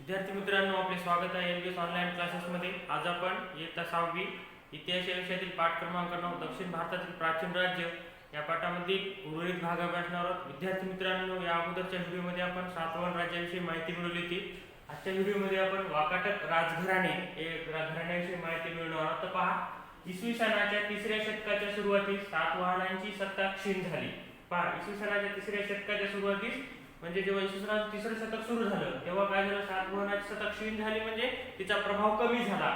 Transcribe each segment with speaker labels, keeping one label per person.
Speaker 1: विद्यार्थी मित्रांनो, आपले स्वागत आहे एमबीएस ऑनलाईन क्लासेसमध्ये. आज आपण इयत्ता 6वी इतिहास या विषयातील पाठ क्रमांक 9 दक्षिण भारतातील प्राचीन राज्य या पाठामधील उर्वरित भाग अभ्यासणार आहोत. विद्यार्थी मित्रांनो, या अगोदरच्या व्हिडिओमध्ये आपण सातवाहन राज्याविषयी माहिती मिळवली होती. आजच्या व्हिडिओमध्ये आपण वाकाटक राजघराणे घराण्याविषयी माहिती मिळवणार आहोत. तर पहा, इसवी सनाच्या 3ऱ्या शतकाच्या सुरुवातीस सातवाहनांची सत्ता क्षीण झाली. पहा, इसवी सनाच्या 3ऱ्या शतकाच्या सुरुवातीस म्हणजे जेव्हा इसवी सनाचं 3रं शतक सुरू झालं तेव्हा काय झालं, सातवाहनाची सत्ता क्षीण झाली म्हणजे तिचा प्रभाव कमी झाला.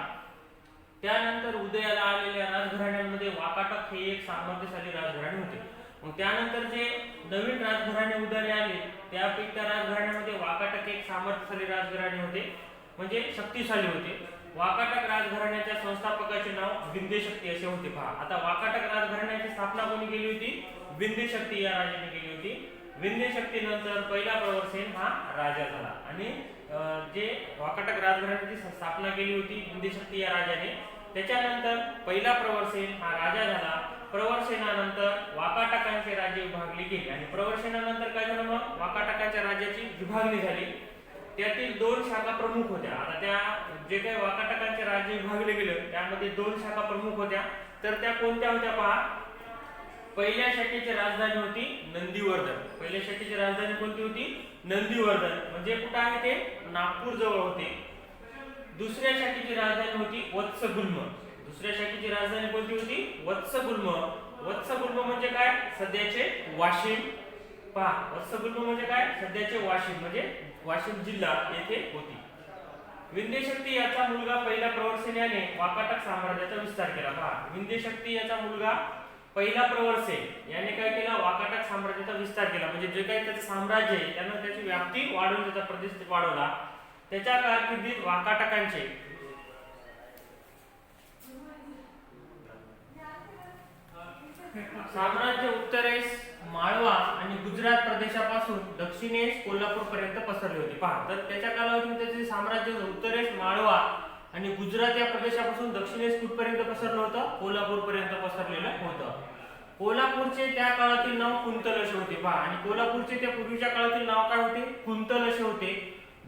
Speaker 1: त्यानंतर उदयाला आलेल्या राजघराण्यांमध्ये वाकाटक हे एक सामर्थ्यशाली राजघराणे होते. मग त्यानंतर जे नवीन राजघराणे उदयाला आले त्यापैकी त्या राजघराण्यामध्ये वाकाटक एक सामर्थ्यशाली राजघराणे होते, म्हणजे शक्तिशाली होते. वाकाटक राजघराण्याच्या संस्थापकाचे नाव विंध्यशक्ती असे होते. पहा, आता वाकाटक राजघराण्याची स्थापना कोणी केली होती? विंध्यशक्ती या राजाने केली होती. विंध्यशक्ती नंतर पहिला प्रवरसेन हा राजा झाला आणि जे वाकाटक राजघराण्याची स्थापना केली होती विंध्यशक्ती या राजाने, त्याच्यानंतर पहिला प्रवरसेन हा राजा झाला. प्रवरसेनानंतर वाकाटकांचे राज्य विभागले गेले आणि प्रवरसेनानंतर काय झालं, मग वाकाटकांच्या राज्याची विभागणी झाली. त्यातील 2 शाखा प्रमुख होत्या. आता त्या जे काही वाकाटकांचे राज्य विभागले गेले त्यामध्ये 2 शाखा प्रमुख होत्या. तर त्या कोणत्या होत्या? पहा, पहिल्या शाखेची राजधानी होती नंदीवर्धन. पहिल्या शाखेची राजधानी कोणती होती? नंदीवर्धन, म्हणजे कुठे आहे ते? नागपूर जवळ होते. दुसऱ्या शाखेची राजधानी होती वत्सगुल्म. दुसऱ्या शाखेची राजधानी कोणती होती? वत्सगुल्म. वत्सगुल्म म्हणजे काय? सध्याचे वाशिम. पहा, वत्सगुल्म म्हणजे काय? सध्याचे वाशिम, म्हणजे वाशिम जिल्हा येथे होती. विंध्यशक्ती याचा मुलगा पहिला प्रवरसेन याने वाकाटक साम्राज्याचा विस्तार केला. पहा, विंध्यशक्ती याचा मुलगा पहिला प्रवरसेन याने काय केला? वाकाटक साम्राज्याचा विस्तार केला, म्हणजे जे काही त्याचं साम्राज्य आहे त्यानं त्याची व्याप्ती वाढवून त्याचा प्रदेश वाढवला. त्याच्या कारकिर्दीत वाकाटकांचे साम्राज्य उत्तरेस माळवा आणि गुजरात प्रदेशापासून दक्षिणेस कोल्हापूर पर्यंत पसरले होते. पहा, तर त्याच्या कालावधीमध्ये त्याचे साम्राज्य उत्तरेस माळवा आणि गुजरात या प्रदेशापासून दक्षिणेस कुठपर्यंत पसरलं होतं? कोल्हापूर पर्यंत पसरलेलं होतं. कोल्हापूरचे त्या काळातील नाव कुंतल असे होते. पहा, आणि कोल्हापूरचे त्या पूर्वीच्या काळातील नाव काय होते? कुंतल असे होते.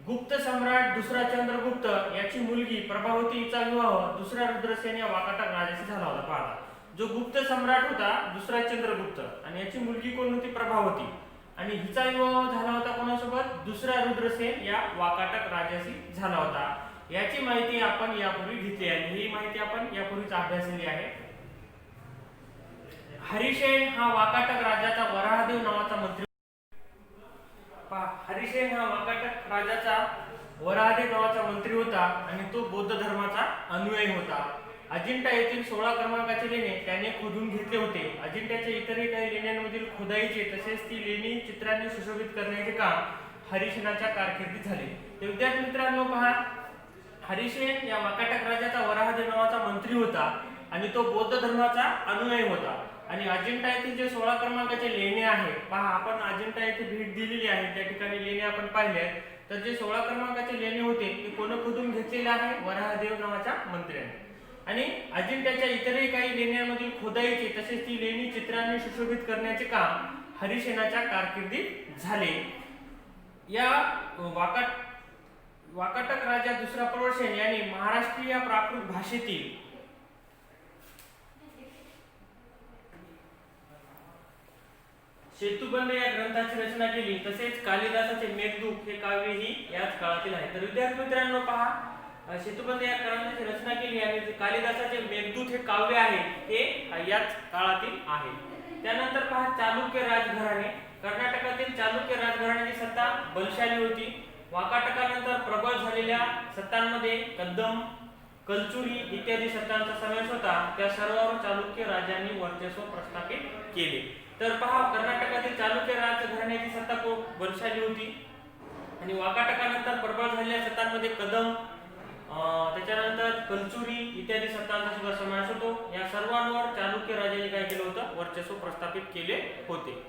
Speaker 1: गुप्त सम्राट दुसरा चंद्रगुप्त याची मुलगी प्रभावती हिचा विवाह दुसरा रुद्रसेन या वाकाटक राजाशी झाला होता. पहा, जो गुप्त सम्राट होता दुसरा चंद्रगुप्त आणि याची मुलगी कोण होती? प्रभावती, आणि हिचा विवाह झाला होता कोणासोबत? दुसरा रुद्रसेन या वाकाटक राजाशी झाला होता. याची माहिती आपण यापूर्वी घेतली आहे, ही माहिती आपण यापूर्वीच अभ्यासलेली आहे. हरिसेन हा वाकाटक राजाचा वराहदेव नावाचा मंत्री. पहा, हरिसेन हा वाकाटक राजाचा वराहदेव नावाचा मंत्री होता आणि तो बौद्ध धर्माचा अनुयायी होता. अजिंठा येथील 16 क्रमांकाचे लेणे त्याने खोदून घेतले होते. अजिंठ्याच्या इतरही काही लेण्यांमधील खोदाईचे तसेच ती लेणी चित्रांनी सुशोभित करण्याचे काम हरिसेनाच्या कारकिर्दीत झाले. तर विद्यार्थी मित्रांनो, पहा, हरिसेन या वाकाटक राजाचा वराहदेव नावाचा मंत्री होता आणि तो बौद्ध धर्माचा अनुयायी होता. आणि अजिंठा येथील जे 16 क्रमांकाचे लेणे आहेत, पहा, आपण अजिंठा येथे भेट दिलेली आहे, त्या ठिकाणी लेणे आपण पाहिले. तर जे 16 क्रमांकाचे लेणे होते ते कोण खोदून घेतलेले आहे? वराहदेव नावाच्या मंत्र्याने. आणि अजिंठ्याच्या इतरही काही लेण्यांमधील खोदाईचे तसेच ती लेणी चित्रांनी सुशोभित करण्याचे काम हरिसेनाच्या कारकिर्दीत झाले. या वाकाटक राजा दुसरा प्रवरसेन याने महाराष्ट्रीय प्राकृत भाषेतील सेतुबंध या ग्रंथाची रचना केली. तसेच कालिदासाचे मेघदूत हे काव्यही याच काळातील आहे. तर विद्यार्थी मित्रांनो, पहा, सेतुबंध या ग्रंथाची रचना केली आणि कालिदासाचे मेघदूत हे काव्य आहे हे याच काळातील आहे. त्यानंतर पहा, चालुक्य राजघराणे. कर्नाटकातील चालुक्य राजघराण्याची सत्ता बलशाली होती. वाकाटकानंतर प्रबळ झालेल्या सत्तांमध्ये कद्दम, कलचुरी इत्यादी सत्तांचा समावेश होता. त्या सर्वांवर चालुक्य राजांनी वर्चस्व प्रस्थापित केले. तर पहा, कर्नाटकातील चालुक्य राजघराण्याची सत्ता बलशाली होती आणि वाकाटकानंतर प्रबळ झालेल्या सत्तांमध्ये कदम, त्याच्यानंतर कलचुरी इत्यादी सत्तांचा सुद्धा समावेश होतो. या सर्वांवर चालुक्य राजाने काय केलं होतं? वर्चस्व प्रस्थापित केले होते.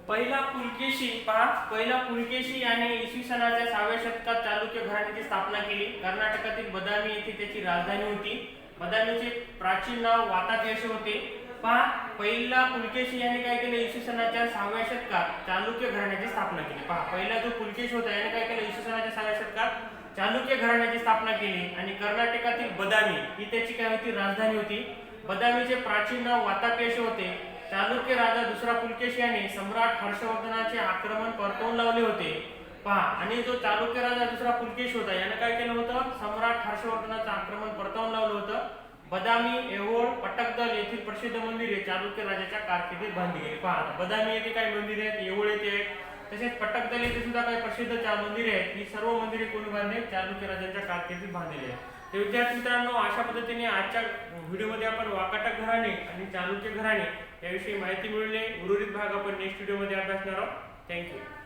Speaker 1: पहिला पुलकेशी. पहा, पहिला पुलकेशी याने इसवी सनाच्या 6व्या शतकात चालुक्य घराण्याची स्थापना केली. कर्नाटकातील बदामी येथे त्याची राजधानी होती. बदामीचे प्राचीन नाव वातापी असे होते. पहा, पहिला पुलकेशी याने काय केलं, इसवी सनाच्या 6व्या शतकात चालुक्य घराण्याची स्थापना केली. पहा, पहिला जो पुलकेशी होता याने काय केलं, इसवी सनाच्या 6व्या शतकात चालुक्य घराण्याची स्थापना केली आणि कर्नाटकातील बदामी ही त्याची काय होती, राजधानी होती. बदामीचे प्राचीन नाव वातापी असे होते. चालुक्य राजा दुसरा पुलकेशी याने सम्राट हर्षवर्धनाचे आक्रमण परतवून लावले होते. पहा, आणि जो चालुक्य राजा दुसरा पुलकेशी होता याने काय केलं होतं, सम्राट हर्षवर्धनाचं आक्रमण परतवून लावलं होतं. बदामी, ऐहोळ, पटकदल येथील प्रसिद्ध मंदिरे चालुक्य राजाच्या कारकिर्दीत बांधली गेली. पहा, बदामी येथे काही मंदिरे आहेत, ऐहोळ येथे आहेत, तसेच पटकदल येथे सुद्धा काही प्रसिद्ध मंदिरे आहेत. ही सर्व मंदिरे कोणी बांधली, चालुक्य राजांच्या कारकिर्दीत बांधलेली आहेत. तर विद्यार्थी मित्रांनो, अशा पद्धतीने आजच्या व्हिडिओमध्ये आपण वाकाटक घराणे आणि चालुक्य घराणे याविषयी माहिती मिळवली. उर्वरित भाग आपण नेक्स्ट व्हिडिओमध्ये अभ्यासणार आहोत. थँक्यू.